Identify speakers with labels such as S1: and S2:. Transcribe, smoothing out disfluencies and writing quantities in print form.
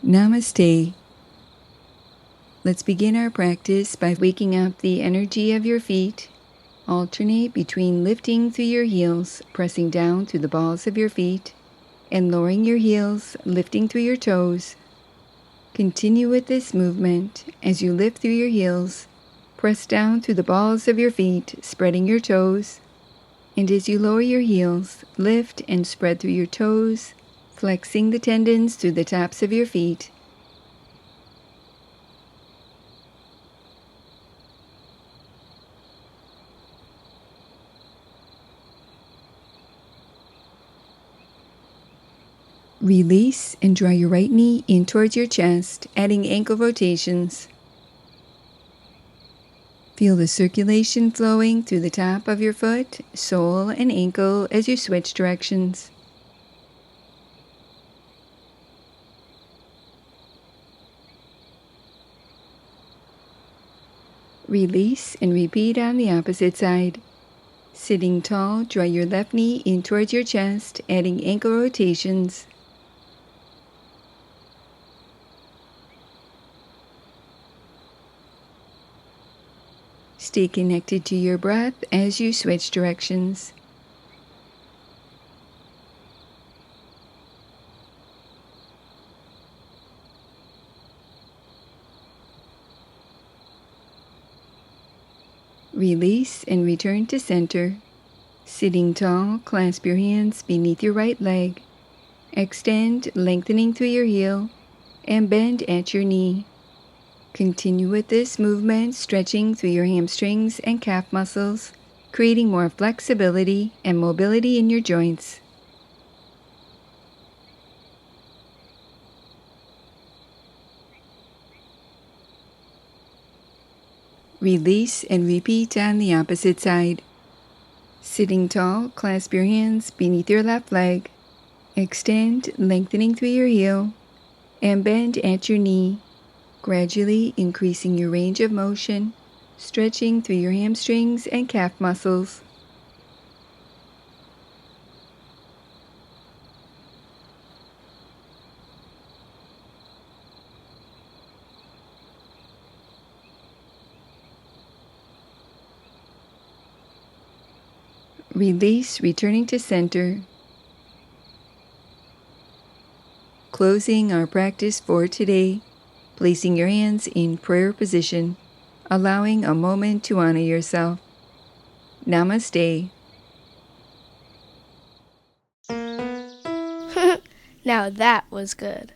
S1: Namaste. Let's begin our practice by waking up the energy of your feet. Alternate between lifting through your heels, pressing down through the balls of your feet, and lowering your heels, lifting through your toes. Continue with this movement as you lift through your heels, press down through the balls of your feet, spreading your toes. And as you lower your heels, lift and spread through your toes, flexing the tendons through the tops of your feet. Release and draw your right knee in towards your chest, adding ankle rotations. Feel the circulation flowing through the top of your foot, sole, and ankle as you switch directions. Release and repeat on the opposite side. Sitting tall, draw your left knee in towards your chest, adding ankle rotations. Stay connected to your breath as you switch directions. Release and return to center. Sitting tall, clasp your hands beneath your right leg. Extend, lengthening through your heel, and bend at your knee. Continue with this movement, stretching through your hamstrings and calf muscles, creating more flexibility and mobility in your joints. Release and repeat on the opposite side. Sitting tall, clasp your hands beneath your left leg. Extend, lengthening through your heel, and bend at your knee, gradually increasing your range of motion, stretching through your hamstrings and calf muscles. Release, returning to center. Closing our practice for today, placing your hands in prayer position, allowing a moment to honor yourself. Namaste.
S2: Now that was good.